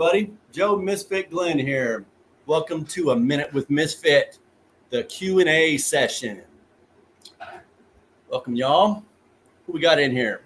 everybody. Joe Misfit Glenn here. Welcome to A Minute with Misfit, the Q&A session. Welcome, y'all. Who we got in here?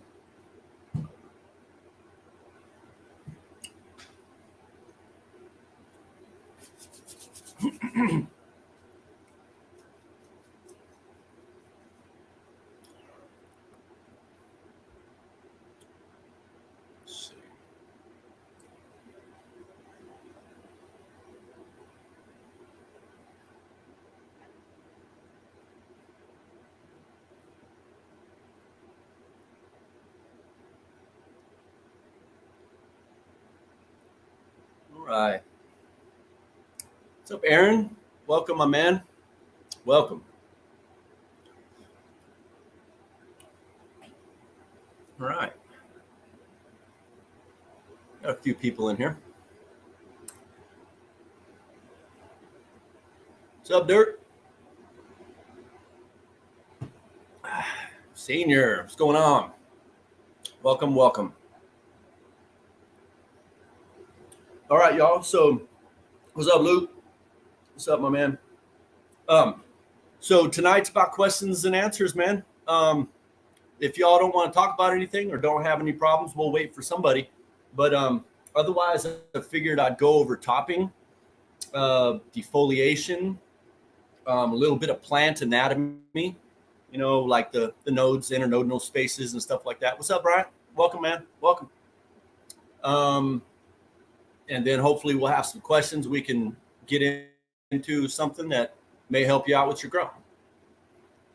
All right. What's up, Aaron? Welcome, my man. Welcome. All right. Got a few people in here. What's up, Dirt? Senior, what's going on? Welcome, welcome. All right, y'all. So, what's up, Luke? What's up, my man? So tonight's about questions and answers, man. If y'all don't want to talk about anything or don't have any problems, we'll wait for somebody. But otherwise, I figured I'd go over topping, defoliation, a little bit of plant anatomy, you know, like the nodes, internodal spaces and stuff like that. What's up, Brian? Welcome, man. Welcome. And then hopefully we'll have some questions we can get into something that may help you out with your grow.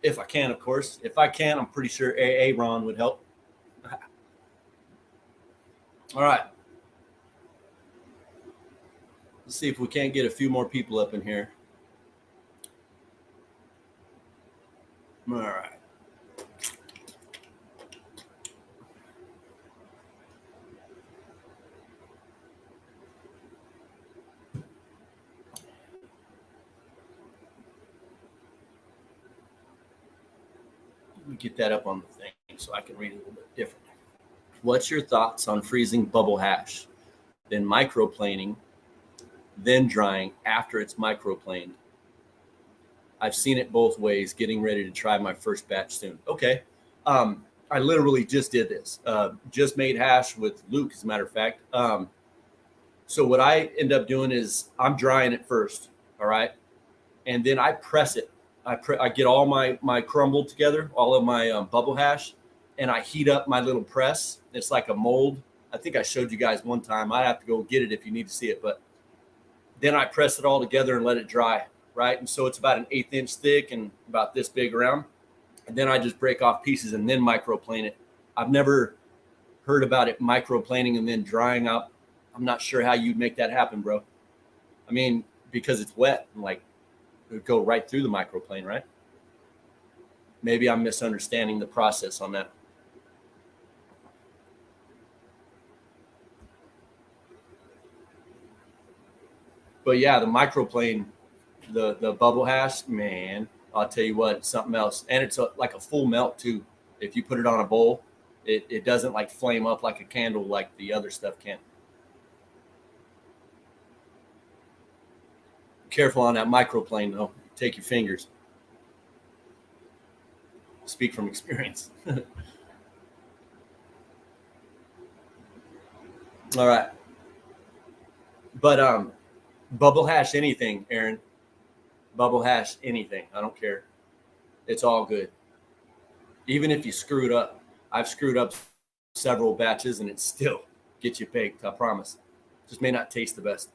If I can, of course. If I can, I'm pretty sure Ron would help. All right. Let's see if we can't get a few more people up in here. All right. Let me get that up on the thing so I can read it a little bit differently. What's your thoughts on freezing bubble hash, then microplaning, then drying after it's microplaned? I've seen it both ways, getting ready to try my first batch soon. Okay. I literally just did this. Just made hash with Luke, as a matter of fact. So what I end up doing is I'm drying it first, all right? And then I press it. I get all my crumble together, all of my bubble hash, and I heat up my little press. It's like a mold. I think I showed you guys one time. I have to go get it if you need to see it. But then I press it all together and let it dry, right? And so it's about an 1/8 inch thick and about this big around. And then I just break off pieces and then microplane it. I've never heard about it microplaning and then drying out. I'm not sure how you'd make that happen, bro. I mean, because it's wet and like it would go right through the microplane, right? Maybe I'm misunderstanding the process on that. But yeah, the microplane, the bubble hash, man, I'll tell you what, it's something else. And it's like a full melt too. If you put it on a bowl, it doesn't like flame up like a candle like the other stuff can. Careful on that microplane though. Take your fingers. Speak from experience. All right. But bubble hash anything, Aaron. Bubble hash anything. I don't care. It's all good. Even if you screw it up. I've screwed up several batches and it still gets you baked, I promise. Just may not taste the best.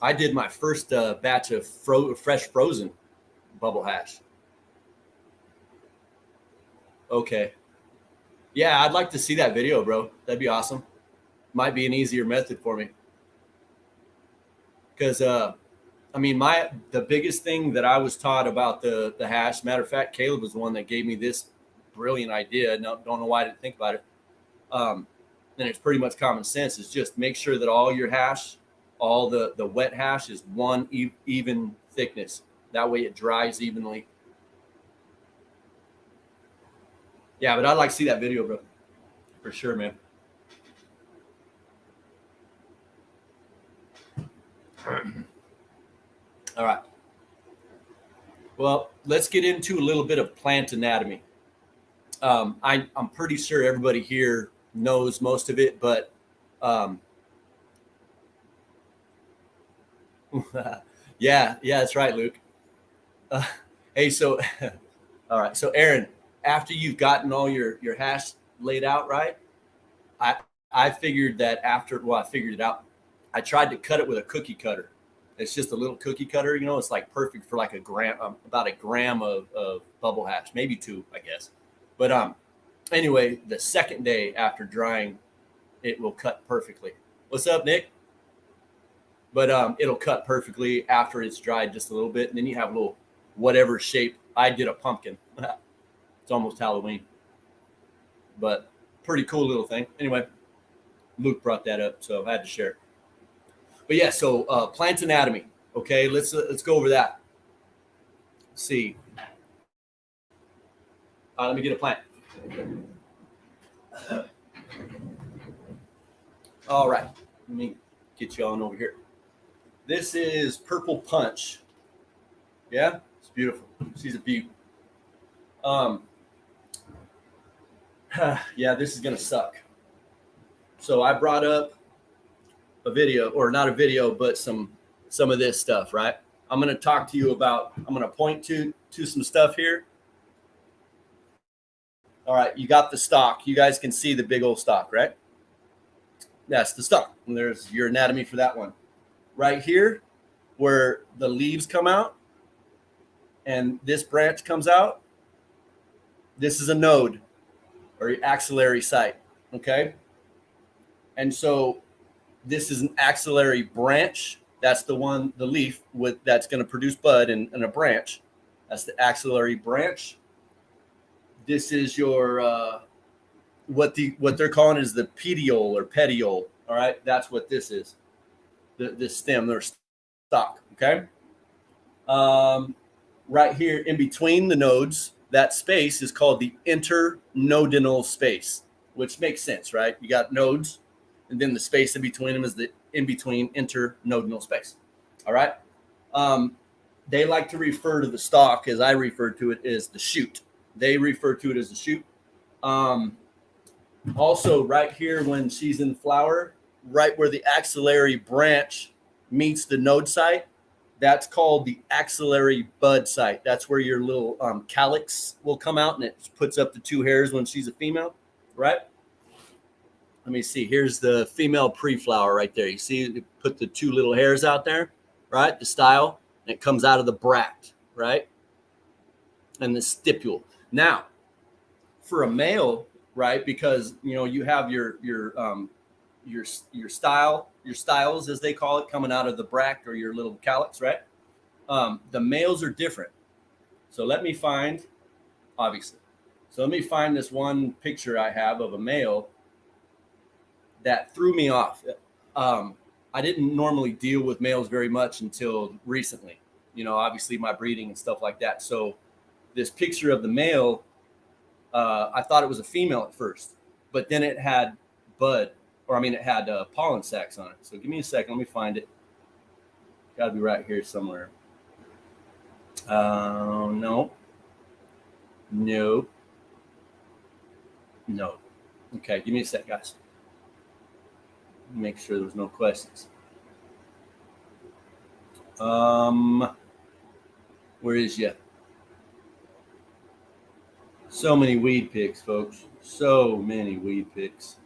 I did my first batch of fresh frozen bubble hash. Okay. Yeah, I'd like to see that video, bro. That'd be awesome. Might be an easier method for me. Because, I mean, the biggest thing that I was taught about the hash, matter of fact, Caleb was the one that gave me this brilliant idea. No, don't know why I didn't think about it. And it's pretty much common sense. Is just make sure that all your hash, all the wet hash is one even thickness. That way it dries evenly. Yeah, but I'd like to see that video, bro. For sure, man. All right. Well, let's get into a little bit of plant anatomy. I'm pretty sure everybody here knows most of it, but um, yeah, that's right, Luke. Uh, hey, so all right, so Aaron, after you've gotten all your hash laid out, right? I I figured that after I figured it out. I tried to cut it with a cookie cutter. It's just a little cookie cutter, you know. It's like perfect for like a gram, about a gram of bubble hash, maybe two, I guess. But anyway, the second day after drying, it will cut perfectly. What's up, Nick? But it'll cut perfectly after it's dried just a little bit, and then you have a little whatever shape. I did a pumpkin. It's almost Halloween, but pretty cool little thing. Anyway, Luke brought that up, so I had to share it. But yeah, so plant anatomy. Okay, let's go over that. Let's see. Let me get a plant. All right, let me get you on over here. This is purple punch. Yeah, it's beautiful. She's a beaut. Um, yeah, this is gonna suck. So I brought up a video, or not a video, but some of this stuff, right? I'm going to talk to you about, I'm going to point to some stuff here. All right, you got the stalk. You guys can see the big old stalk, right? That's the stalk. And there's your anatomy for that one. Right here, where the leaves come out and this branch comes out, this is a node or your axillary site, okay? And so this is an axillary branch. That's the one, the leaf with that's going to produce bud and a branch. That's the axillary branch. This is your what they're calling is the petiole or petiole. All right, that's what this is. The stem or stalk. Okay. Right here in between the nodes, that space is called the internodinal space, which makes sense, right? You got nodes, and then the space in between them is the in between internodinal space. All right. They like to refer to the stalk, as I refer to it, as the shoot. They refer to it as the shoot. Also, right here when she's in flower, right where the axillary branch meets the node site, that's called the axillary bud site. That's where your little calyx will come out, and it puts up the two hairs when she's a female, right? Let me see. Here's the female pre-flower right there. You see, you put the two little hairs out there, right? The style, and it comes out of the bract, right? And the stipule. Now, for a male, right? Because you have your styles, as they call it, coming out of the bract or your little calyx, right? The males are different. So let me find, obviously. So let me find this one picture I have of a male that threw me off. I didn't normally deal with males very much until recently. Obviously my breeding and stuff like that. So this picture of the male, I thought it was a female at first, but then it had bud, it had pollen sacs on it. So give me a second. Let me find it. Got to be right here somewhere. No. Okay, give me a sec, guys. Make sure there's no questions. Where is you? So many weed picks, folks. So many weed picks.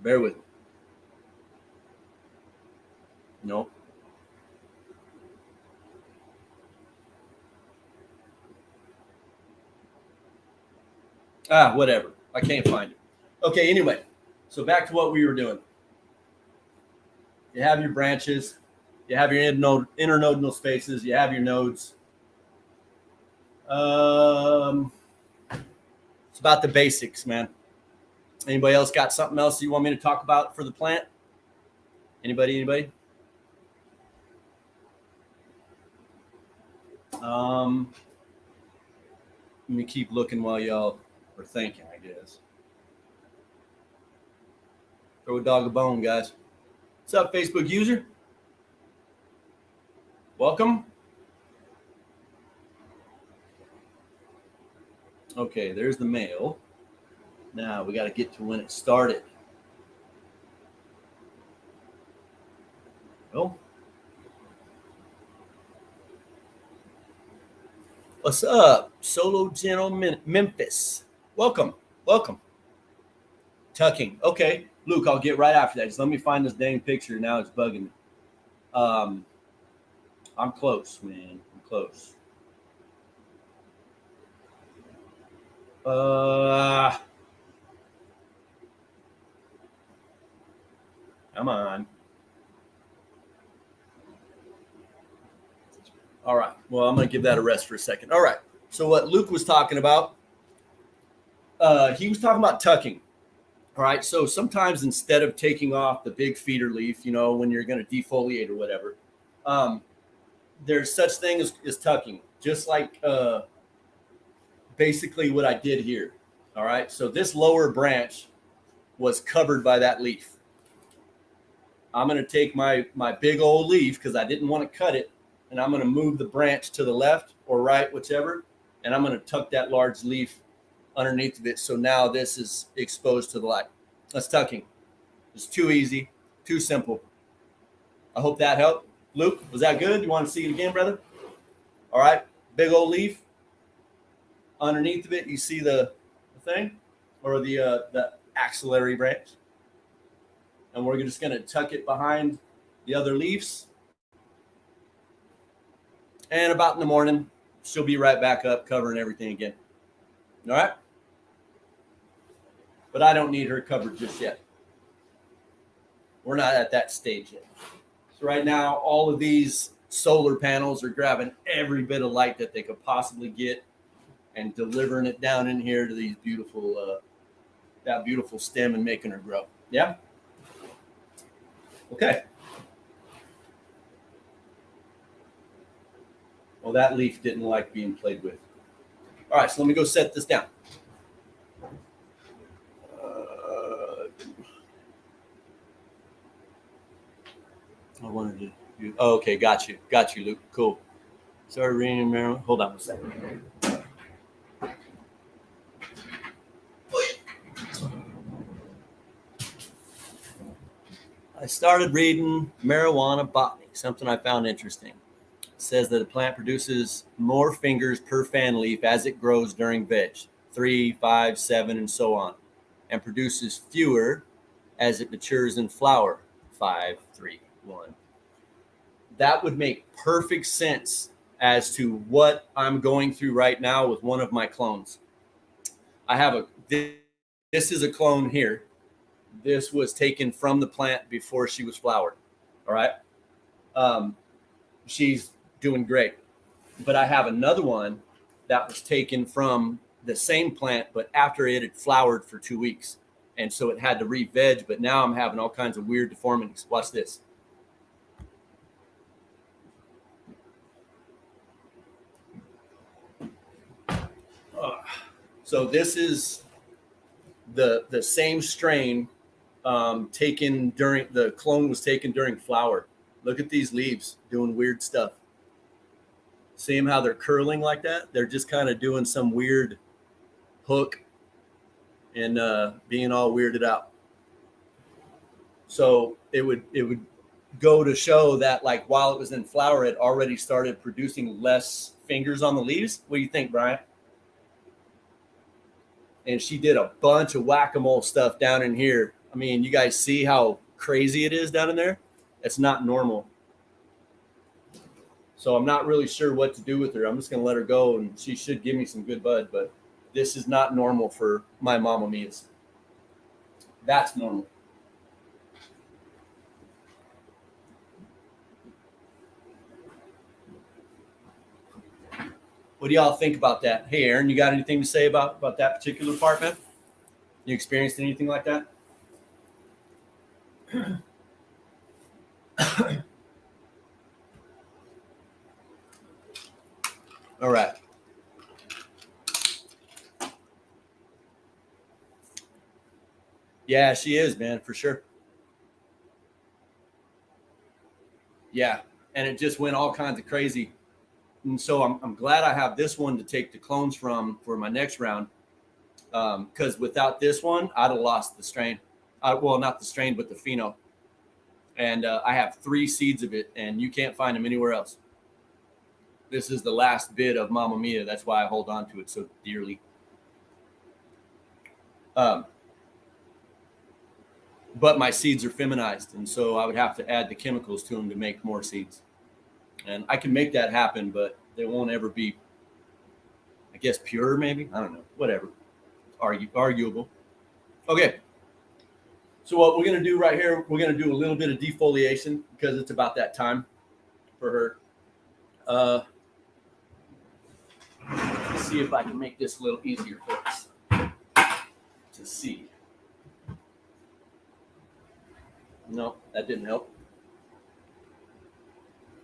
Bear with me. Nope. Whatever. I can't find it. Okay, anyway. So back to what we were doing. You have your branches. You have your internodinal spaces. You have your nodes. It's about the basics, man. Anybody else got something else you want me to talk about for the plant? Anybody? Let me keep looking while y'all are thinking, I guess. Throw a dog a bone, guys. What's up, Facebook user? Welcome. Okay, there's the mail. Now we got to get to when it started. Oh. What's up, Solo General Memphis? Welcome. Welcome. Tucking. Okay, Luke, I'll get right after that. Just let me find this dang picture. Now it's bugging me. I'm close, man. I'm close. Come on. All right. Well, I'm going to give that a rest for a second. All right. So what Luke was talking about, he was talking about tucking. All right. So sometimes instead of taking off the big feeder leaf, you know, when you're going to defoliate or whatever, there's such thing as tucking, just like basically what I did here. All right. So this lower branch was covered by that leaf. I'm going to take my big old leaf because I didn't want to cut it, and I'm going to move the branch to the left or right, whichever, and I'm going to tuck that large leaf underneath of it. So now this is exposed to the light. That's tucking. It's too easy, too simple. I hope that helped. Luke, was that good? You want to see it again, brother? All right. Big old leaf. Underneath of it, you see the thing or the axillary branch. And we're just going to tuck it behind the other leaves. And about in the morning, she'll be right back up covering everything again. All right? But I don't need her covered just yet. We're not at that stage yet. So right now, all of these solar panels are grabbing every bit of light that they could possibly get and delivering it down in here to these beautiful, that beautiful stem and making her grow. Yeah? Okay. Well, that leaf didn't like being played with. All right, so let me go set this down. I wanted to do, oh, okay, got you, Luke. Cool. Sorry, reading Maryland. Hold on a second. I started reading Marijuana Botany, something I found interesting. It says that a plant produces more fingers per fan leaf as it grows during veg, 3, 5, 7, and so on, and produces fewer as it matures in flower, 5, 3, 1. That would make perfect sense as to what I'm going through right now with one of my clones. I have this is a clone here. This was taken from the plant before she was flowered. All right. She's doing great. But I have another one that was taken from the same plant, but after it had flowered for 2 weeks. And so it had to re-veg, but now I'm having all kinds of weird deformities. Watch this. So this is the same strain taken during the clone was taken during flower. Look at these leaves doing weird stuff. See them how they're curling like that? They're just kind of doing some weird hook and being all weirded out. So it would go to show that like while it was in flower, it already started producing less fingers on the leaves. What do you think, Brian? And she did a bunch of whack-a-mole stuff down in here. I mean, you guys see how crazy it is down in there? It's not normal. So I'm not really sure what to do with her. I'm just going to let her go, and she should give me some good bud. But this is not normal for my Mamma Mia's. That's normal. What do y'all think about that? Hey, Aaron, you got anything to say about that particular part, man? You experienced anything like that? All right. Yeah, she is, man, for sure. Yeah, and it just went all kinds of crazy. And so I'm glad I have this one to take the clones from for my next round. Because without this one, I'd have lost the strain. Well, not the strain, but the pheno. And I have 3 seeds of it, and you can't find them anywhere else. This is the last bit of Mamma Mia. That's why I hold on to it so dearly. But my seeds are feminized, and so I would have to add the chemicals to them to make more seeds. And I can make that happen, but they won't ever be, I guess, pure, maybe? I don't know. Whatever. Arguable. Okay. So what we're going to do right here, we're going to do a little bit of defoliation because it's about that time for her. Let's see if I can make this a little easier for us to see. No, that didn't help.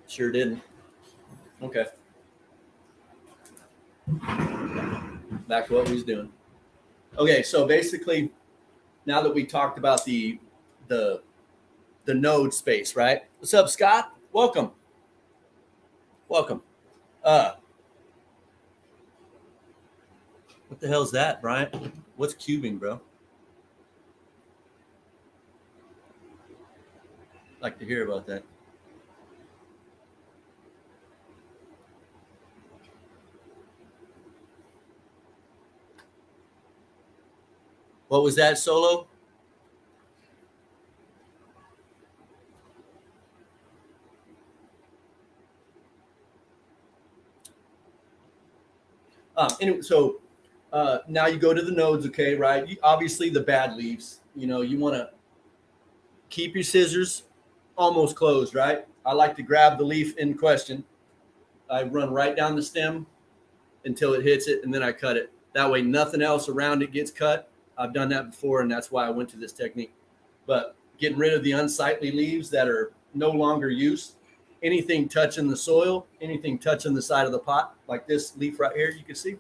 Sure didn't. Okay. Back to what we was doing. Okay, so basically, now that we talked about the node space, right? What's up, Scott? Welcome. What the hell's that, Bryant? What's cubing, bro? I'd like to hear about that. What was that, Solo? Anyway, so now you go to the nodes, okay, right? Obviously, the bad leaves. You know, you want to keep your scissors almost closed, right? I like to grab the leaf in question. I run right down the stem until it hits it, and then I cut it. That way, nothing else around it gets cut. I've done that before, and that's why I went to this technique. But getting rid of the unsightly leaves that are no longer used, anything touching the soil, anything touching the side of the pot, like this leaf right here, you can see.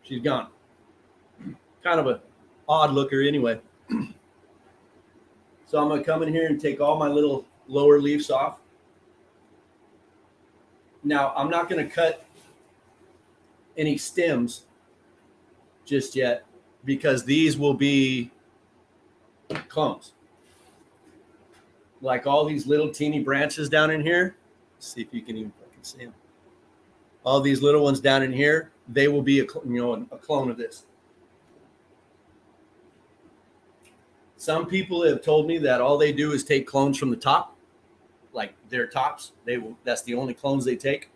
She's gone. Kind of a odd looker anyway. So I'm going to come in here and take all my little lower leaves off. Now, I'm not going to cut any stems just yet because these will be clones. Like all these little teeny branches down in here. Let's see if you can even fucking see them. All these little ones down in here, they will be a clone of this. Some people have told me that all they do is take clones from the top, like their tops. That's the only clones they take.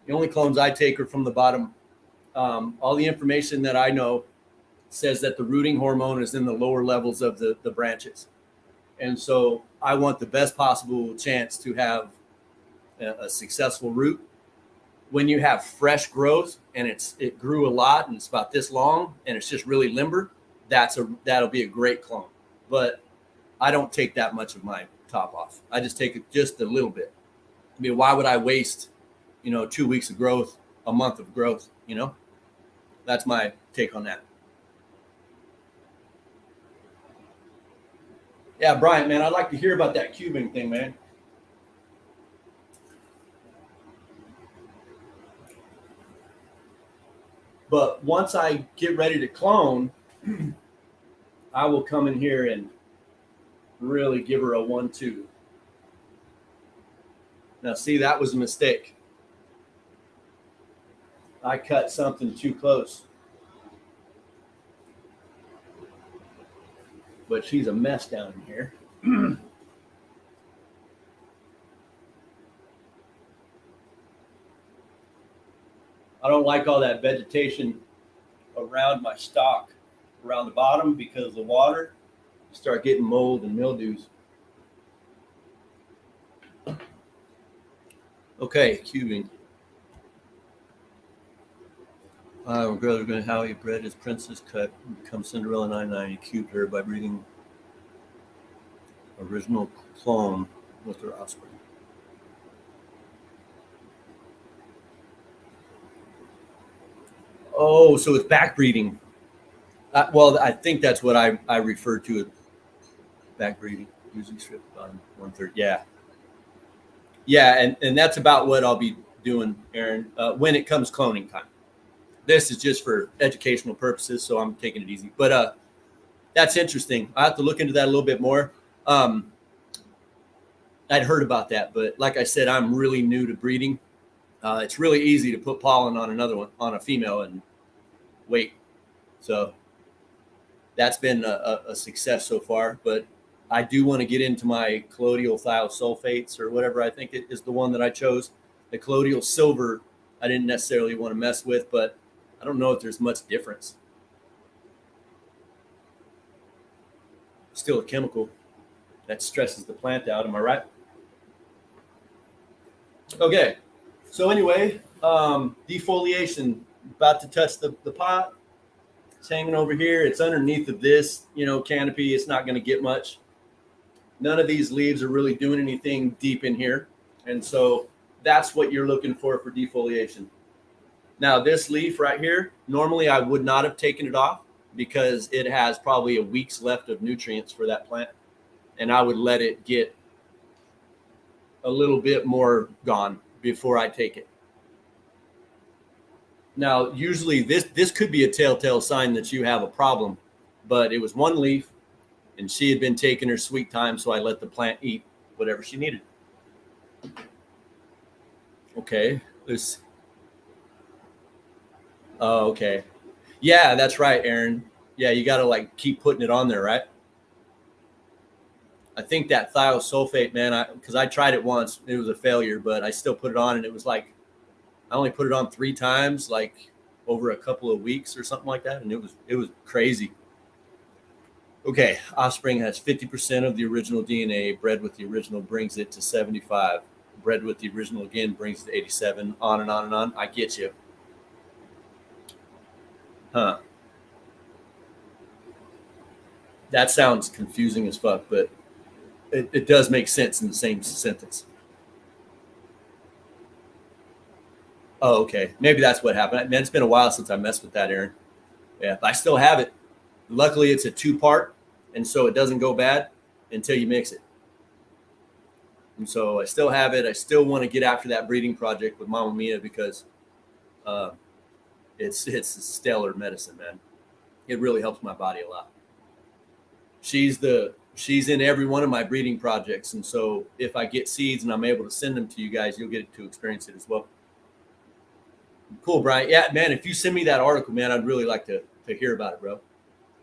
The only clones I take are from the bottom. All the information that I know says that the rooting hormone is in the lower levels of the branches. And so I want the best possible chance to have a successful root. When you have fresh growth and it grew a lot and it's about this long and it's just really limber, that'll be a great clone. But I don't take that much of my top off. I just take it just a little bit. I mean, why would I waste, 2 weeks of growth, a month of growth, That's my take on that. Yeah, Brian, man, I'd like to hear about that cubing thing, man. But once I get ready to clone, I will come in here and really give her a 1-2. Now, see, that was a mistake. I cut something too close. But she's a mess down in here. I don't like all that vegetation around my stalk, around the bottom, because of the water. You start getting mold and mildews. Okay, cubing. My brother going how he bred his princess cut and become Cinderella 99. He cubed her by breeding original clone with her offspring. Oh, so it's backbreeding. Well, I think that's what I refer to as backbreeding. Usually strip on 1/3. Yeah. Yeah, and that's about what I'll be doing, Aaron, when it comes cloning time. This is just for educational purposes, so I'm taking it easy. But that's interesting. I have to look into that a little bit more. I'd heard about that, but like I said, I'm really new to breeding. It's really easy to put pollen on another one, on a female, and wait. So that's been a success so far. But I do want to get into my colloidal thiosulfates, or whatever I think it is, the one that I chose. The colloidal silver, I didn't necessarily want to mess with, but I don't know if there's much difference. Still a chemical that stresses the plant out. Am I right? Okay. So anyway, defoliation, about to touch the pot. It's hanging over here. It's underneath of this, canopy. It's not going to get much. None of these leaves are really doing anything deep in here. And so that's what you're looking for defoliation. Now, this leaf right here, normally I would not have taken it off because it has probably a week's left of nutrients for that plant. And I would let it get a little bit more gone before I take it. Now, usually this could be a telltale sign that you have a problem, but it was one leaf and she had been taking her sweet time, so I let the plant eat whatever she needed. Okay. Oh, okay. Yeah, that's right, Aaron. Yeah, you got to keep putting it on there, right? I think that thiosulfate, man, because I tried it once, it was a failure, but I still put it on, and it was I only put it on 3 times, over a couple of weeks or something like that, and it was crazy. Okay, offspring has 50% of the original DNA. Bred with the original brings it to 75. Bred with the original again brings it to 87. On and on and on. I get you. Huh. That sounds confusing as fuck, but it does make sense in the same sentence. Oh, okay. Maybe that's what happened. Man, it's been a while since I messed with that, Aaron. Yeah, but I still have it. Luckily, it's a 2-part, and so it doesn't go bad until you mix it. And so I still have it. I still want to get after that breeding project with Mama Mia because it's stellar medicine, man. It really helps my body a lot. She's in every one of my breeding projects, and so if I get seeds and I'm able to send them to you guys, you'll get to experience it as well. Cool, Brian. Yeah, man, if you send me that article, man, I'd really like to hear about it, bro.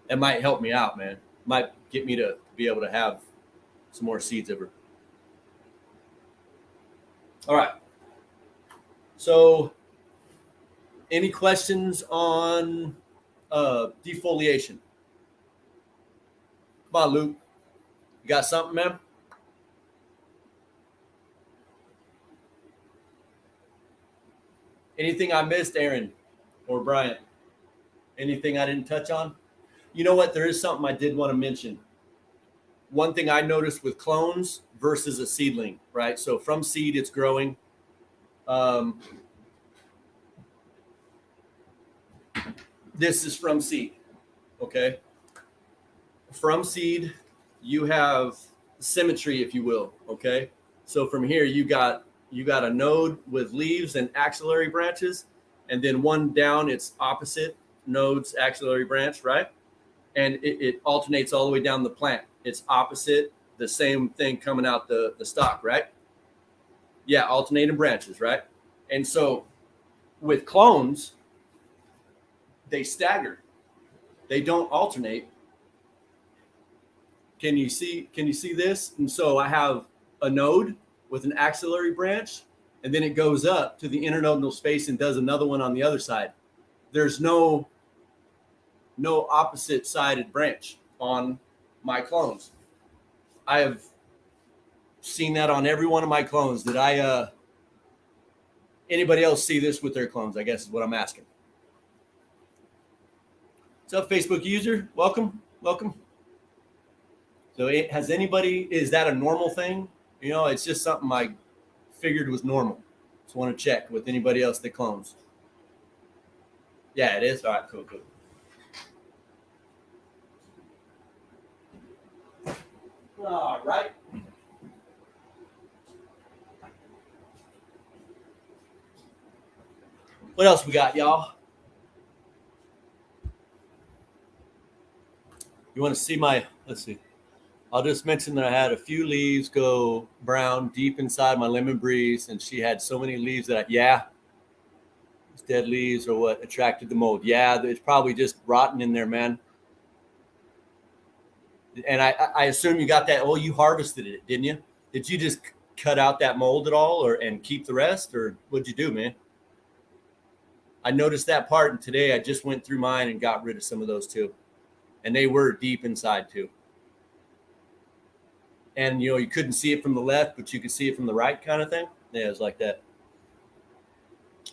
That might help me out, man. Might get me to be able to have some more seeds ever. All right. So any questions on defoliation? Come on, Luke. You got something, man? Anything I missed, Aaron or Brian? Anything I didn't touch on? You know what? There is something I did want to mention. One thing I noticed with clones versus a seedling, right? So from seed, it's growing. This is from seed, okay? From seed, you have symmetry, if you will, okay? So from here, you got a node with leaves and axillary branches, and then one down, it's opposite nodes, axillary branch, right? And it alternates all the way down the plant. It's opposite, the same thing coming out the stalk, right? Yeah, alternating branches, right? And so with clones, they stagger. They don't alternate. Can you see this? And so I have a node with an axillary branch, and then it goes up to the internodal space and does another one on the other side. There's no opposite sided branch on my clones. I have seen that on every one of my clones. Did anybody else see this with their clones? I guess is what I'm asking. What's up, Facebook user? Welcome. So is that a normal thing? It's just something I figured was normal. Just want to check with anybody else that clones. Yeah, it is. All right, cool. All right. What else we got, y'all? You want to see my, let's see. I'll just mention that I had a few leaves go brown deep inside my lemon breeze, and she had so many leaves that, it's dead leaves or what attracted the mold. Yeah, it's probably just rotten in there, man. And I assume you got that. Oh, you harvested it, didn't you? Did you just cut out that mold at all, or and keep the rest, or what'd you do, man? I noticed that part, and today I just went through mine and got rid of some of those too, and they were deep inside too. And you couldn't see it from the left, but you could see it from the right, kind of thing. Yeah, it's like that.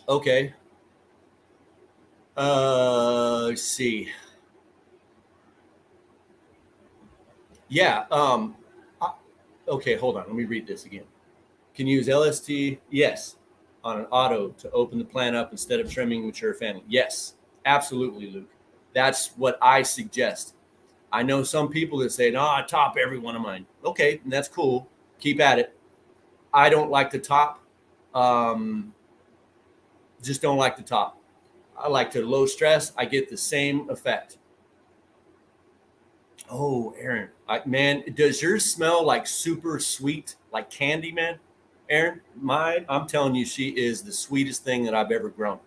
Okay. Let's see. Yeah. Okay, hold on. Let me read this again. Can you use LST? Yes. On an auto to open the plant up instead of trimming mature family. Yes, absolutely, Luke. That's what I suggest. I know some people that say, no, I top every one of mine. Okay, and that's cool. Keep at it. I don't like the top. Um, just don't like the top. I like to low stress. I get the same effect. Oh, Aaron, man, does yours smell like super sweet, like candy, man? Aaron, mine, I'm telling you, she is the sweetest thing that I've ever grown.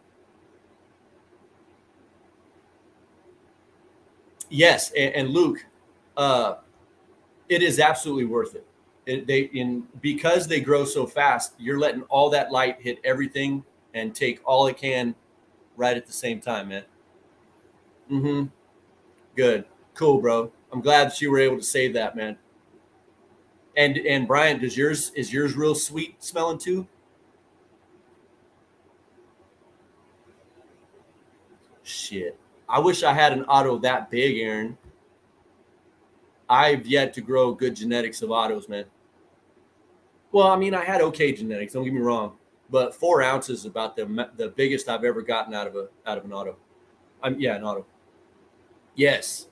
Yes, and Luke, uh, it is absolutely worth it. Because they grow so fast, you're letting all that light hit everything and take all it can right at the same time, man. Mm-hmm. Good, cool, bro. I'm glad that you were able to save that, man. And Brian, does yours is yours real sweet smelling too? Shit, I wish I had an auto that big, Aaron. I've yet to grow good genetics of autos, man. Well, I mean, I had okay genetics. Don't get me wrong, but 4 ounces is about the biggest I've ever gotten out of an auto. Yeah, an auto. Yes,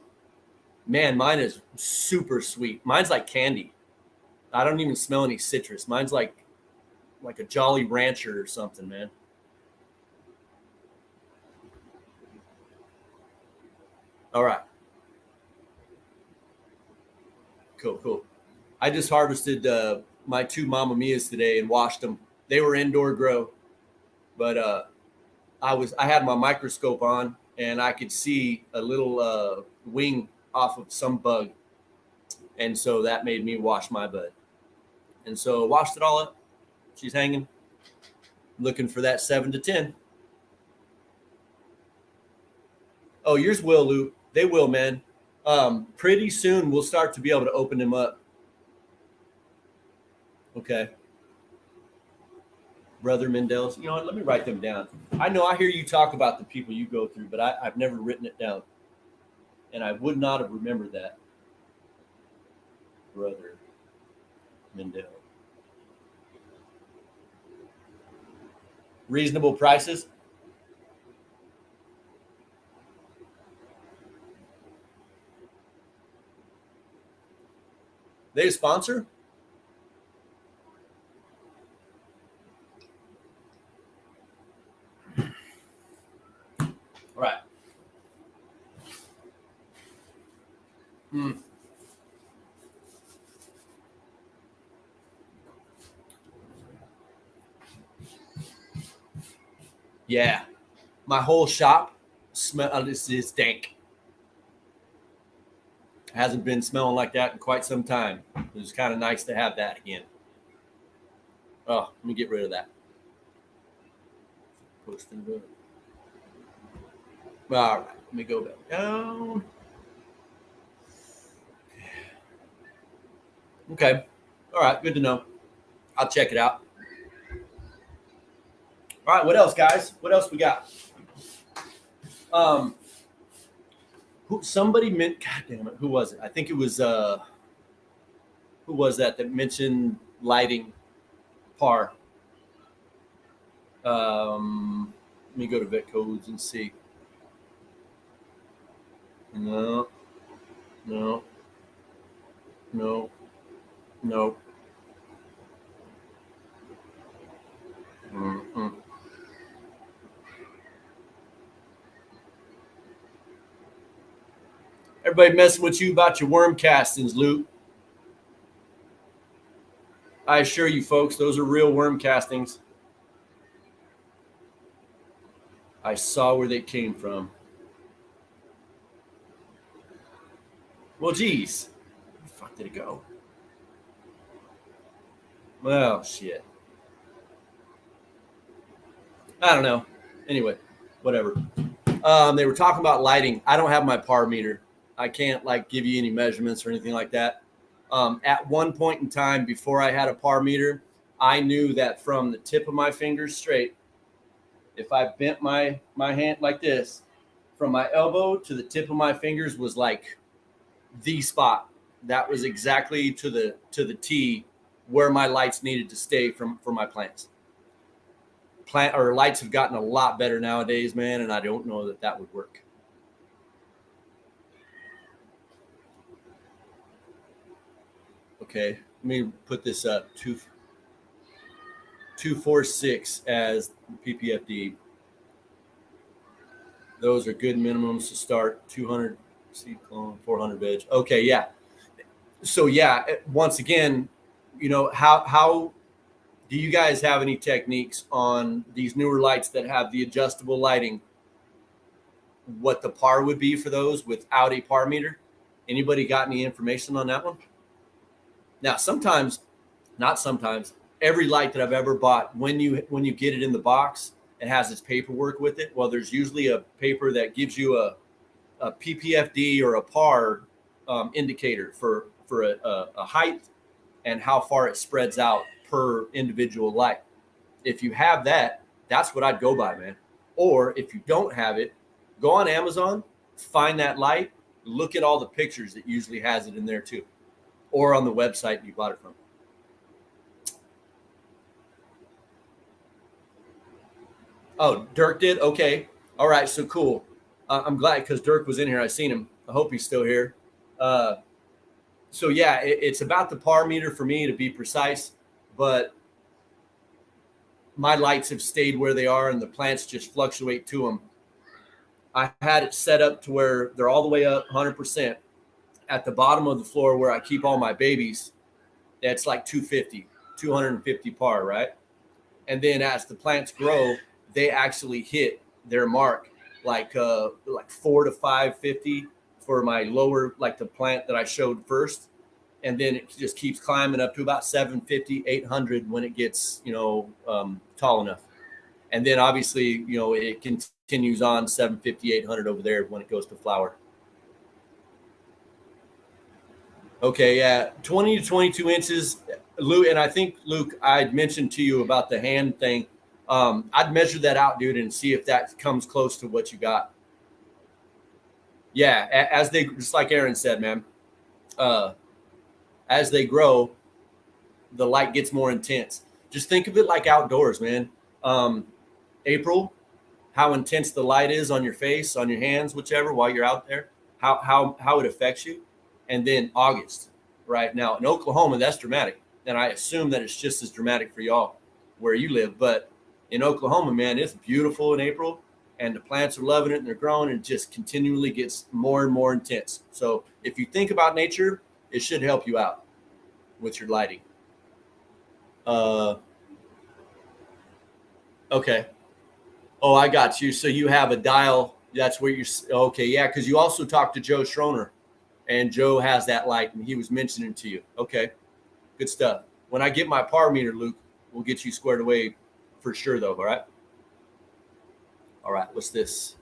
man, mine is super sweet. Mine's like candy. I don't even smell any citrus. Mine's like a Jolly Rancher or something, man. All right, cool, cool. I just harvested my two Mamma Mias today and washed them. They were indoor grow, but I had my microscope on and I could see a little wing off of some bug, and so that made me wash my bud. And so washed it all up. She's hanging, looking for that 7 to 10. Oh, yours will, Luke. They will, man. Pretty soon we'll start to be able to open them up. Okay, Brother Mendel's. You know what? Let me write them down. I know I hear you talk about the people you go through, but I've never written it down, and I would not have remembered that. Brother Mendel. Reasonable prices. They a sponsor? Right. Mm. Yeah. My whole shop smell is dank. Hasn't been smelling like that in quite some time. It was kind of nice to have that again. Oh, let me get rid of that. Posting the. All right, let me go back down. Okay. All right, good to know. I'll check it out. All right, what else, guys? What else we got? Um, somebody meant. God damn it, who was it? I think it was. Who was that mentioned lighting par? Let me go to vet codes and see. No, no, no. No. Mm-mm. Everybody messing with you about your worm castings, Luke. I assure you, folks, those are real worm castings. I saw where they came from. Well, geez. Where the fuck did it go? Well, shit. I don't know. Anyway, whatever. They were talking about lighting. I don't have my par meter. I can't like give you any measurements or anything like that. At one point in time, before I had a par meter, I knew that from the tip of my fingers straight, if I bent my hand like this, from my elbow to the tip of my fingers was like the spot. That was exactly to the T where my lights needed to stay from for my plants. Plant or lights have gotten a lot better nowadays, man, and I don't know that that would work. Okay, let me put this up. 246 as PPFD. Those are good minimums to start. 200 seed clone, 400 veg. Okay, yeah. So yeah, once again, how do you guys have any techniques on these newer lights that have the adjustable lighting? What the par would be for those without a par meter? Anybody got any information on that one? Now, sometimes, not sometimes, every light that I've ever bought, when you get it in the box, it has its paperwork with it. Well, there's usually a paper that gives you a PPFD or a par indicator for a height and how far it spreads out per individual light. If you have that, that's what I'd go by, man. Or if you don't have it, go on Amazon, find that light, look at all the pictures. It usually has it in there too, or on the website you bought it from. Oh, Dirk did? Okay. All right. So cool. I'm glad because Dirk was in here. I seen him. I hope he's still here. Uh, so yeah, it's about the par meter for me to be precise, but my lights have stayed where they are and the plants just fluctuate to them. I had it set up to where they're all the way up 100%. At the bottom of the floor where I keep all my babies, that's like 250, 250 par, right? And then as the plants grow, they actually hit their mark like 4 to 550 for my lower, like the plant that I showed first. And then it just keeps climbing up to about 750, 800 when it gets, tall enough. And then obviously, it continues on 750, 800 over there when it goes to flower. Okay, yeah, 20 to 22 inches, Luke. And I think Luke, I'd mentioned to you about the hand thing. I'd measure that out, dude, and see if that comes close to what you got. Yeah, as they, just like Aaron said, man, uh, as they grow, the light gets more intense. Just think of it like outdoors, man. Um, April, how intense the light is on your face, on your hands, whichever, while you're out there, how it affects you. And then August, right now in Oklahoma, that's dramatic, and I assume that it's just as dramatic for y'all where you live. But in Oklahoma, man, it's beautiful in April, and the plants are loving it and they're growing, and it just continually gets more and more intense. So if you think about nature, it should help you out with your lighting. Uh, okay. Oh, I got you. So you have a dial. That's where you're okay. Yeah, because you also talked to Joe Schroner, and Joe has that light, and he was mentioning to you. Okay, good stuff. When I get my par meter, Luke, we'll get you squared away for sure, though. All right. All right. What's this?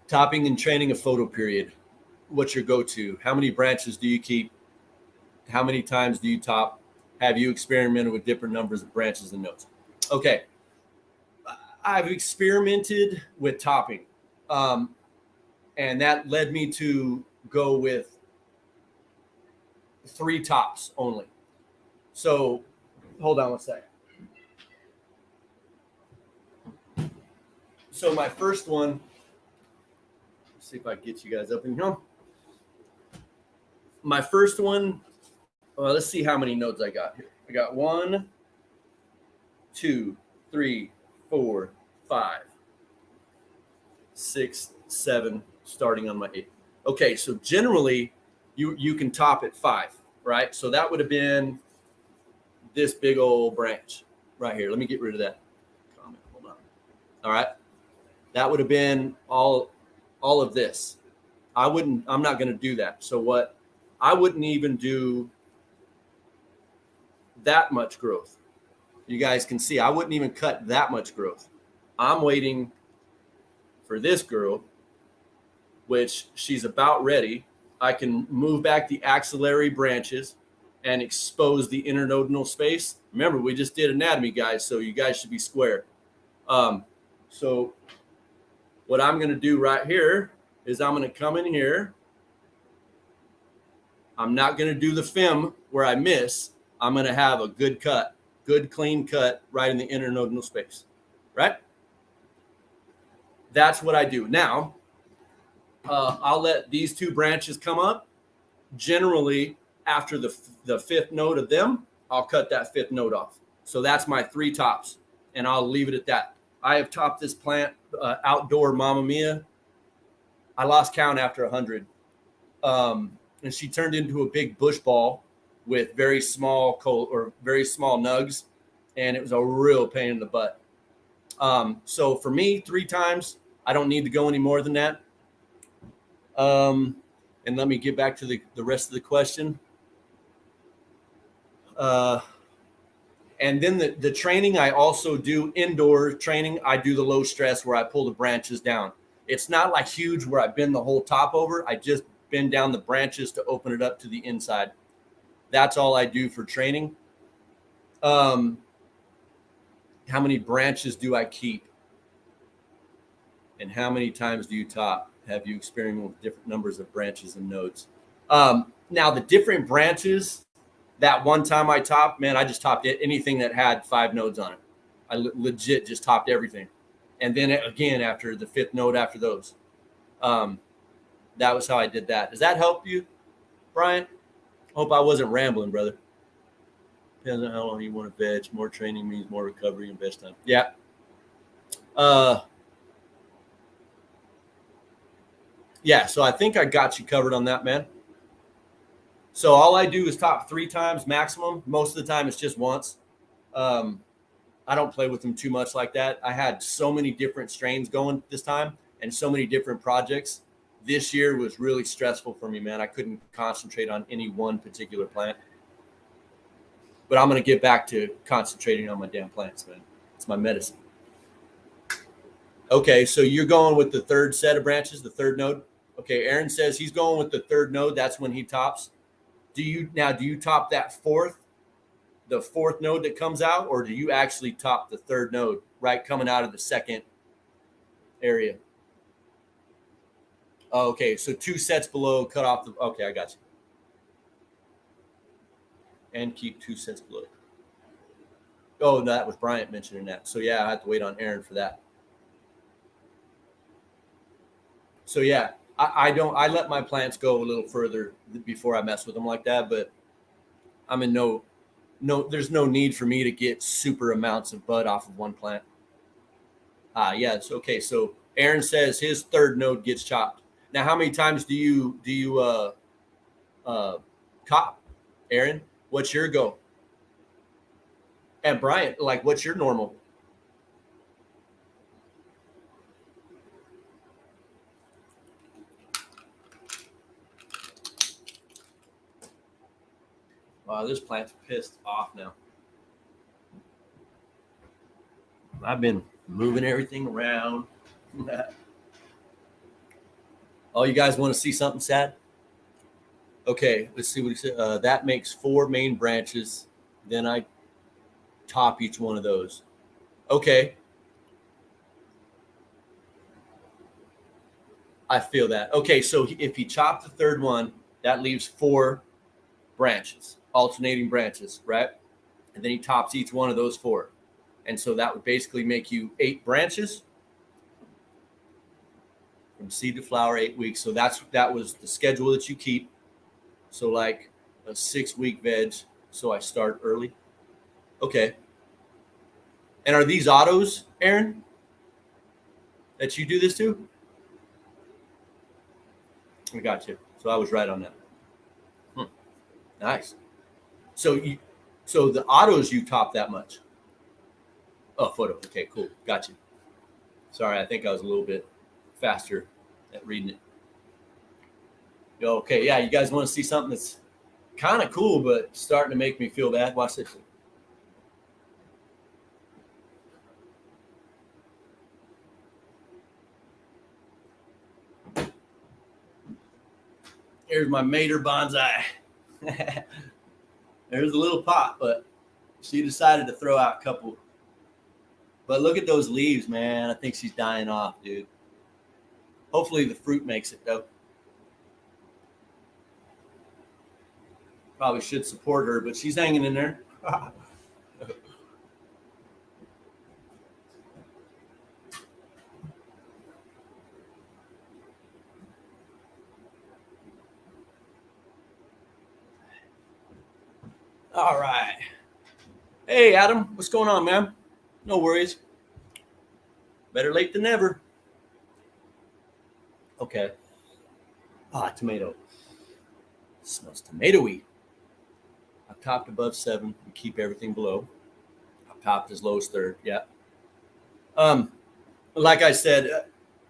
Topping and training a photo period. What's your go-to? How many branches do you keep? How many times do you top? Have you experimented with different numbers of branches and notes? Okay. I've experimented with topping, um, and that led me to go with 3 tops only. So, hold on one second. So my first one, let's see if I can get you guys up in here. My first one Well, let's see how many nodes I got here. I got 1, 2, 3, 4, 5, 6, 7, starting on my 8th. Okay, so generally you can top at 5, right? So that would have been this big old branch right here. Let me get rid of that comment. Hold on. All right. That would have been all of this. I'm not going to do that. So what I wouldn't even do that much growth. You guys can see I wouldn't even cut that much growth. I'm waiting for this girl, which she's about ready. I can move back the axillary branches and expose the internodal space. Remember, we just did anatomy, guys, so you guys should be square. So what I'm going to do right here is I'm going to come in here. I'm not going to do the fem where I miss. I'm going to have a good cut, good clean cut right in the internodal space, right? That's what I do. Now, I'll let these 2 branches come up. Generally, after the 5th node of them, I'll cut that 5th node off. So that's my 3 tops, and I'll leave it at that. I have topped this plant, outdoor Mamma Mia. I lost count after 100. And she turned into a big bush ball with very small nugs, and it was a real pain in the butt. So for me, 3 times, I don't need to go any more than that. And let me get back to the rest of the question. And then the training, I also do indoor training. I do the low stress where I pull the branches down. It's not like huge where I bend the whole top over. I just bend down the branches to open it up to the inside. That's all I do for training. How many branches do I keep? And how many times do you top? Have you experimented with different numbers of branches and nodes? Now, the different branches, that one time I topped, man, I just topped anything that had 5 nodes on it. I legit just topped everything. And then again, after the 5th node after those. That was how I did that. Does that help you, Brian? Hope I wasn't rambling, brother. Depends on how long you want to veg. More training means more recovery and best time. Yeah. Yeah, so I think I got you covered on that, man. So all I do is top 3 times maximum. Most of the time it's just once. I don't play with them too much like that. I had so many different strains going this time and so many different projects. This year was really stressful for me, man. I couldn't concentrate on any one particular plant. But I'm going to get back to concentrating on my damn plants, man. It's my medicine. Okay, so you're going with the 3rd set of branches, the 3rd node? Okay, Aaron says he's going with the 3rd node. That's when he tops. Do you top that 4th, the 4th node that comes out, or do you actually top the 3rd node, right, coming out of the 2nd area? Oh, okay, so 2 sets below, cut off the. Okay, I got you. And keep 2 sets below. Oh, no, that was Bryant mentioning that. So yeah, I have to wait on Aaron for that. So yeah, I let my plants go a little further before I mess with them like that, but I'm in there's no need for me to get super amounts of bud off of one plant. Yeah, it's okay. So Aaron says his 3rd node gets chopped. Now, how many times do you cop, Aaron? What's your go? And Bryant, like, what's your normal? Wow, this plant's pissed off now. I've been moving everything around. Oh, you guys want to see something sad? Okay, let's see what he said. That makes 4 main branches. Then I top each one of those. Okay. I feel that. Okay, so if he chopped the 3rd one, that leaves 4 branches, alternating branches, right? And then he tops each one of those 4. And so that would basically make you 8 branches from seed to flower, 8 weeks. So that was the schedule that you keep. So like a 6-week veg, so I start early. Okay. And are these autos, Aaron, that you do this to? I got you. So I was right on that. Nice. So the autos you top that much? Oh, photo. Okay, cool. Got you. Sorry, I think I was a little bit faster at reading it. Okay, yeah, you guys want to see something that's kind of cool, but starting to make me feel bad? Watch this. Here's my Mater bonsai. There's a little pot, but she decided to throw out a couple. But look at those leaves, man. I think she's dying off, dude. Hopefully the fruit makes it, though. Probably should support her, but she's hanging in there. All right. Hey, Adam, what's going on, man? No worries. Better late than never. Okay. Tomato. It smells tomatoey. I've topped above 7 and keep everything below. I've topped as low as 3rd. Yeah. Like I said,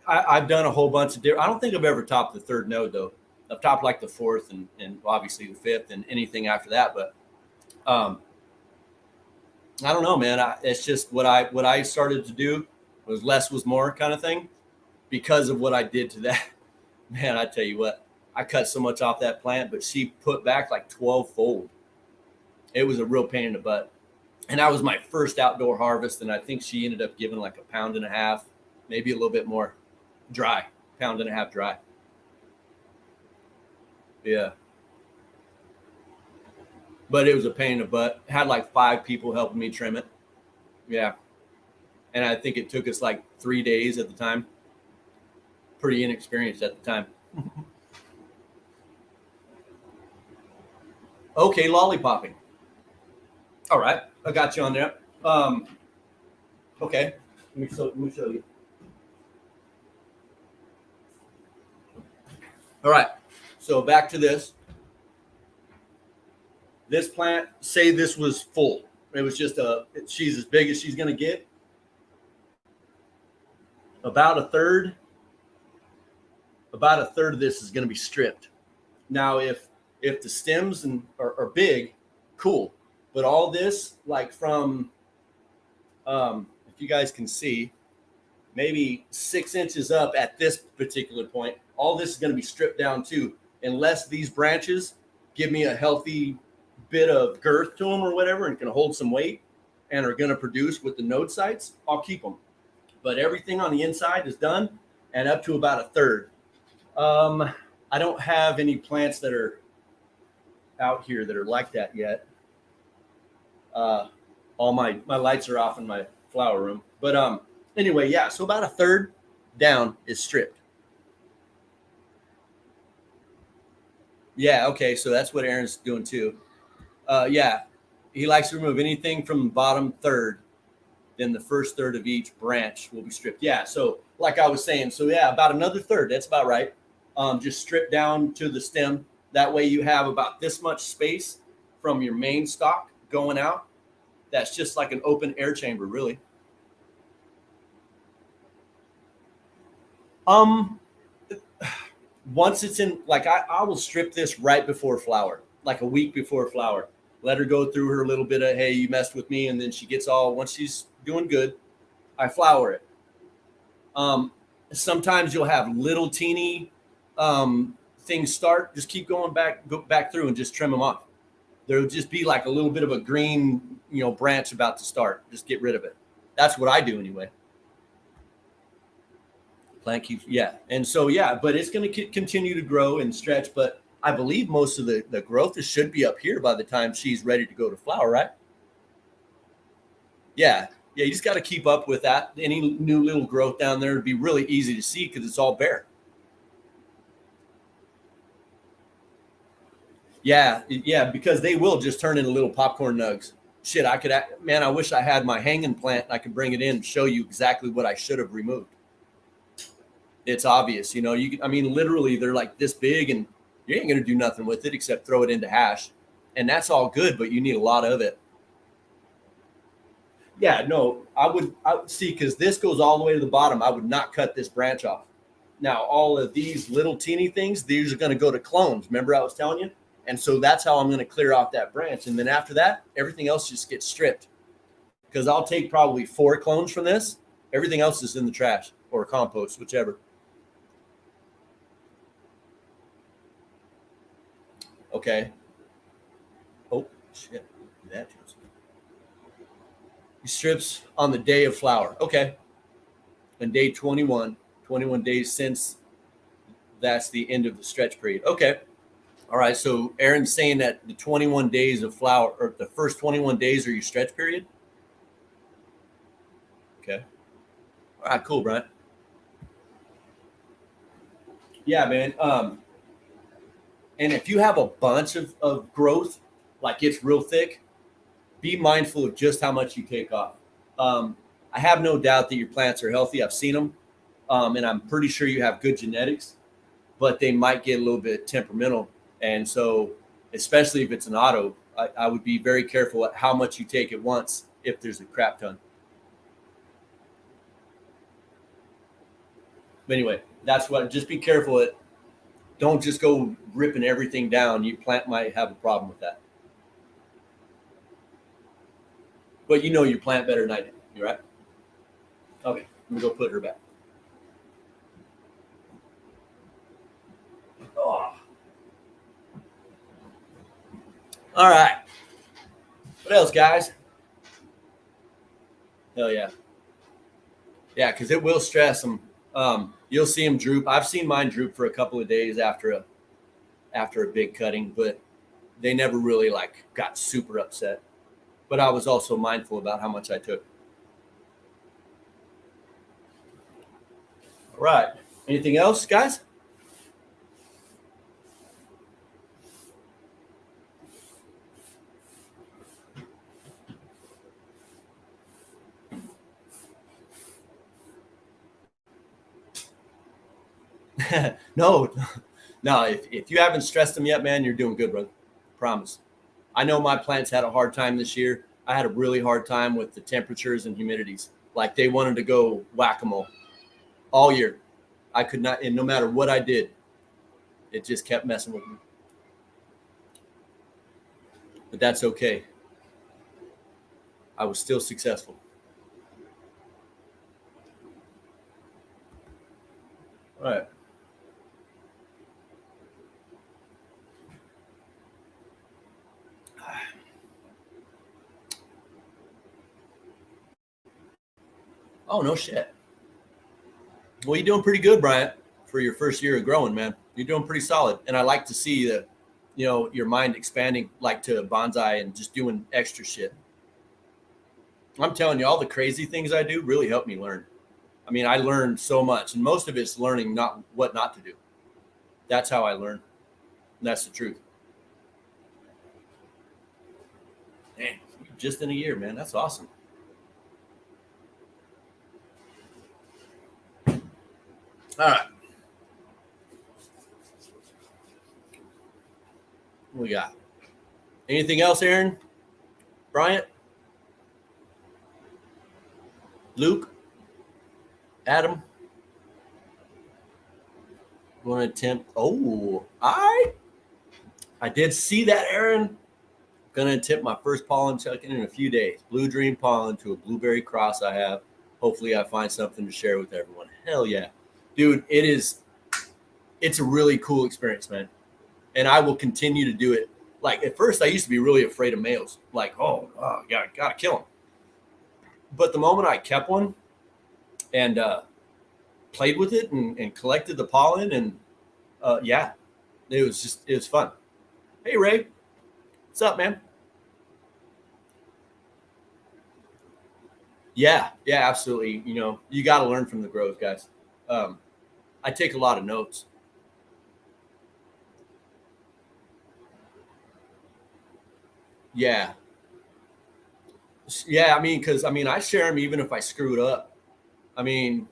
I've done a whole bunch of different. I don't think I've ever topped the 3rd node though. I've topped like the 4th and obviously the 5th and anything after that. But I don't know, man. It's just what I started to do was less was more kind of thing because of what I did to that. Man, I tell you what, I cut so much off that plant, but she put back like 12-fold. It was a real pain in the butt. And that was my first outdoor harvest. And I think she ended up giving like 1.5 pounds, maybe a little bit more dry, 1.5 pounds dry. Yeah. But it was a pain in the butt. Had like 5 people helping me trim it. Yeah. And I think it took us like 3 days at the time. Pretty inexperienced at the time. Okay, lollipopping. All right, I got you on there. Okay, let me show you. All right, so back to this. This plant, say this was full. It was just she's as big as she's going to get. About a third of this is going to be stripped. Now, if the stems are big, cool. But all this, like from, if you guys can see, maybe 6 inches up at this particular point, all this is going to be stripped down too. Unless these branches give me a healthy bit of girth to them or whatever and can hold some weight and are going to produce with the node sites, I'll keep them. But everything on the inside is done and up to about a third. I don't have any plants that are out here that are like that yet. All my lights are off in my flower room. But anyway, yeah, so about a third down is stripped. Yeah, okay, so that's what Aaron's doing too. Yeah, he likes to remove anything from the bottom third, then the first third of each branch will be stripped. Yeah, so like I was saying, so yeah, about another third, that's about right. Just strip down to the stem. That way you have about this much space from your main stalk going out. That's just like an open air chamber, really. Once it's in, like I will strip this right before flower, like a week before flower. Let her go through her little bit of, hey, you messed with me. And then she gets all, once she's doing good, I flower it. Sometimes you'll have little teeny things start. Just keep going go back through and just trim them off. There'll just be like a little bit of a green, branch about to start. Just get rid of it. That's what I do anyway. Plant keeps, yeah. And so, yeah, but it's going to continue to grow and stretch. But I believe most of the growth should be up here by the time she's ready to go to flower, right? Yeah. Yeah, you just got to keep up with that. Any new little growth down there would be really easy to see because it's all bare. Yeah, because they will just turn into little popcorn nugs. Shit, man, I wish I had my hanging plant and I could bring it in and show you exactly what I should have removed. It's obvious, I mean, literally, they're like this big, and you ain't gonna do nothing with it except throw it into hash, and that's all good. But you need a lot of it. Yeah, no, I would see, because this goes all the way to the bottom. I would not cut this branch off. Now, all of these little teeny things, these are going to go to clones. Remember, I was telling you, and so that's how I'm going to clear off that branch, and then after that, everything else just gets stripped. Because I'll take probably 4 clones from this. Everything else is in the trash or compost, whichever. Okay. Oh, shit. That just. He strips on the day of flower. Okay. And day 21, 21 days since that's the end of the stretch period. Okay. All right. So Aaron's saying that the 21 days of flower, or the first 21 days, are your stretch period. Okay. All right. Cool, Brian. Yeah, man. And if you have a bunch of growth, like it's real thick, be mindful of just how much you take off. I have no doubt that your plants are healthy. I've seen them, and I'm pretty sure you have good genetics, but they might get a little bit temperamental. And so, especially if it's an auto, I would be very careful at how much you take at once if there's a crap ton. But anyway, that's what. Just be careful. Don't just go ripping everything down. Your plant might have a problem with that. But you know your plant better than I do. You right? Okay, let me go put her back. Oh. All right. What else, guys? Hell yeah. Yeah, because it will stress them. You'll see them droop. I've seen mine droop for a couple of days after a big cutting, but they never really like got super upset. But I was also mindful about how much I took. All right. Anything else, guys? No, no. If you haven't stressed them yet, man, you're doing good, brother. Promise. I know my plants had a hard time this year. I had a really hard time with the temperatures and humidities. Like they wanted to go whack-a-mole all year. I could not, and no matter what I did, it just kept messing with me. But that's okay. I was still successful. All right. Oh, no shit. Well, you're doing pretty good, Bryant, for your first year of growing, man. You're doing pretty solid. And I like to see that, your mind expanding like to bonsai and just doing extra shit. I'm telling you, all the crazy things I do really help me learn. I mean, I learned so much, and most of it's learning not what not to do. That's how I learn. And that's the truth. Dang, just in a year, man. That's awesome. All right. What we got? Anything else, Aaron? Bryant? Luke? Adam? Want to attempt? Oh, all right. I did see that, Aaron. Going to attempt my first pollen checking in a few days. Blue Dream pollen to a blueberry cross I have. Hopefully I find something to share with everyone. Hell yeah. Dude, it's a really cool experience, man. And I will continue to do it. Like at first I used to be really afraid of males. Like, oh yeah, gotta kill them. But the moment I kept one and played with it and collected the pollen and yeah, it was fun. Hey Ray, what's up, man? Yeah, absolutely. You got to learn from the growth, guys. Um, I take a lot of notes. Yeah. Yeah. I mean, because I share them even if I screw it up. I mean,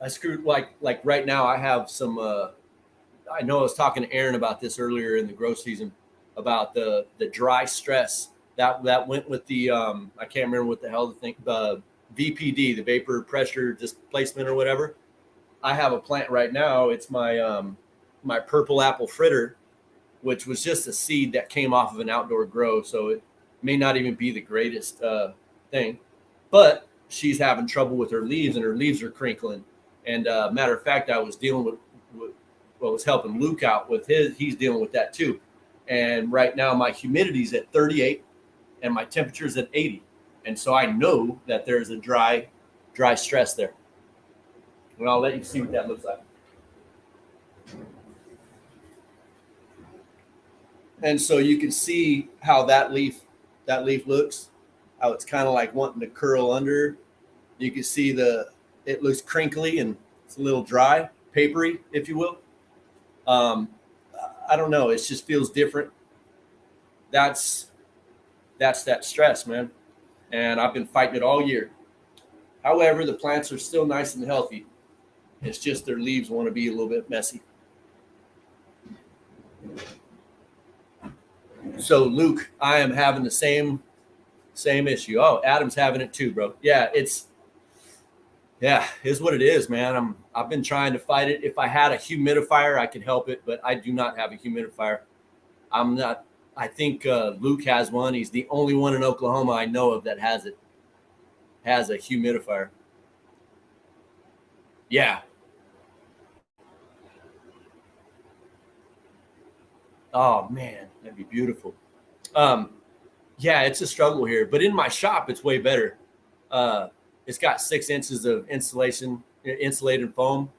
I screwed like right now. I have some. I know I was talking to Aaron about this earlier in the grow season about the dry stress that went with the I can't remember what the hell the VPD, the vapor pressure displacement or whatever. I have a plant right now. It's my purple apple fritter, which was just a seed that came off of an outdoor grow, so it may not even be the greatest thing, but she's having trouble with her leaves, and her leaves are crinkling. And matter of fact, I was dealing with what was helping Luke out with he's dealing with that too. And right now my humidity's at 38 and my temperature's at 80. And so I know that there's a dry stress there. And I'll let you see what that looks like. And so you can see how that leaf looks, how it's kind of like wanting to curl under. You can see it looks crinkly and it's a little dry, papery, if you will. Um, I don't know. It just feels different. That's that stress, man. And I've been fighting it all year. However, the plants are still nice and healthy. It's just their leaves want to be a little bit messy. So Luke, I am having the same issue. Oh, Adam's having it too, bro. Yeah, it's what it is, man. I've been trying to fight it. If I had a humidifier, I could help it, but I do not have a humidifier. I'm not. I think Luke has one. He's the only one in Oklahoma I know of that has a humidifier. Yeah. Oh man, that'd be beautiful. Um, yeah, it's a struggle here, but in my shop, it's way better. Uh, it's got 6 inches of insulated foam.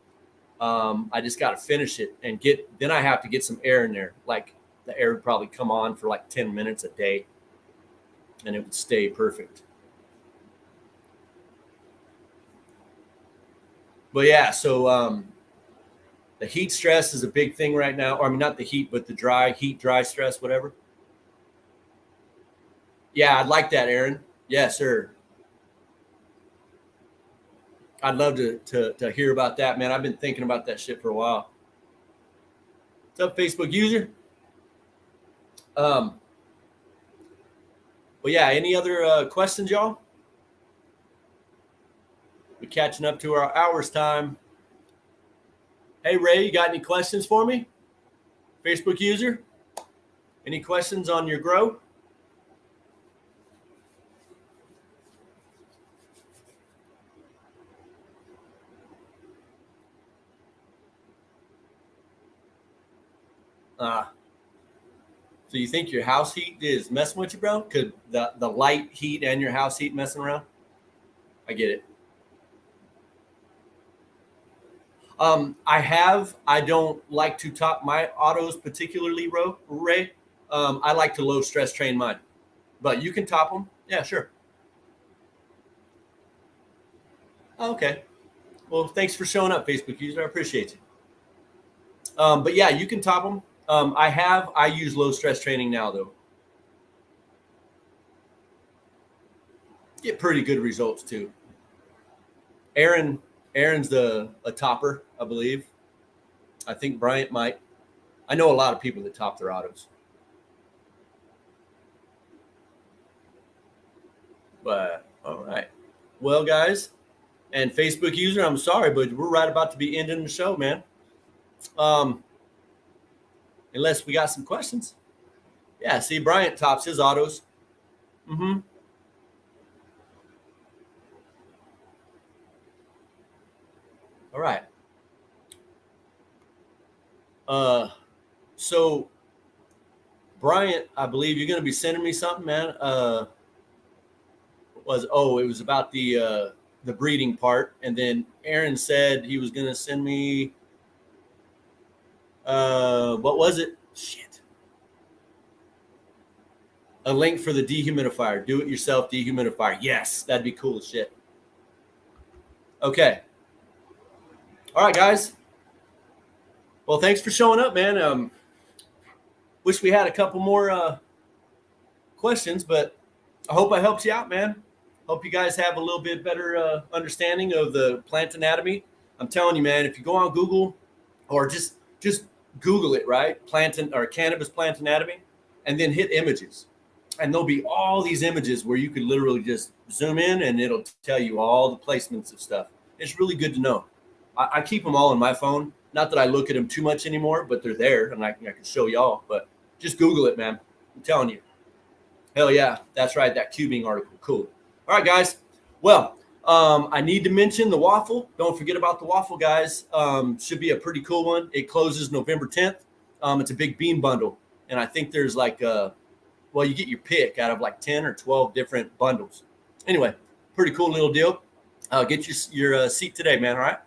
I just got to finish it and then I have to get some air in there. Like the air would probably come on for like 10 minutes a day and it would stay perfect. But yeah, so the heat stress is a big thing right now. Or I mean, not the heat, but the dry stress, whatever. Yeah, I'd like that, Aaron. Yes, sir. I'd love to hear about that, man. I've been thinking about that shit for a while. What's up, Facebook user? Um, but yeah, any other questions, y'all? We're catching up to our hours time. Hey, Ray, you got any questions for me? Facebook user? Any questions on your grow? So you think your house heat is messing with you, bro? Could the light heat and your house heat messing around? I get it. I don't like to top my autos particularly, Ray. I like to low stress train mine, but you can top them. Yeah, sure. Oh, okay. Well, thanks for showing up, Facebook user. I appreciate you. But yeah, you can top them. I use low stress training now though. Get pretty good results too. Aaron, Aaron's a topper, I believe. I think Bryant might. I know a lot of people that top their autos. But all right. Well, guys, and Facebook user, I'm sorry, but we're right about to be ending the show, man. Um, unless we got some questions. Yeah, see, Bryant tops his autos. Mm-hmm. All right. So Bryant, I believe you're going to be sending me something, man. It was about the breeding part, and then Aaron said he was going to send me what was it? Shit. A link for the dehumidifier. Do it yourself dehumidifier. Yes, that'd be cool as shit. Okay. All right, guys. Well, thanks for showing up, man. Wish we had a couple more questions, but I hope I helped you out, man. Hope you guys have a little bit better understanding of the plant anatomy. I'm telling you, man, if you go on Google or just Google it, right? Or cannabis plant anatomy, and then hit images. And there'll be all these images where you could literally just zoom in and it'll tell you all the placements of stuff. It's really good to know. I keep them all on my phone. Not that I look at them too much anymore, but they're there and I can show y'all. But just Google it, man. I'm telling you. Hell yeah. That's right. That cubing article. Cool. All right, guys. Well, I need to mention the waffle. Don't forget about the waffle, guys. Should be a pretty cool one. It closes November 10th. It's a big bean bundle. And I think there's like, you get your pick out of like 10 or 12 different bundles. Anyway, pretty cool little deal. Get your seat today, man. All right.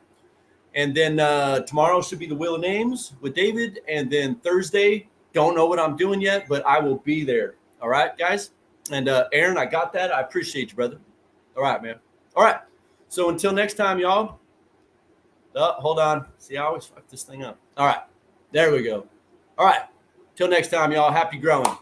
And then tomorrow should be the Wheel of Names with David. And then Thursday, don't know what I'm doing yet, but I will be there. All right, guys. And Aaron, I got that. I appreciate you, brother. All right, man. All right. So until next time, y'all. Hold on. See, I always fuck this thing up. All right. There we go. All right. Till next time, y'all. Happy growing.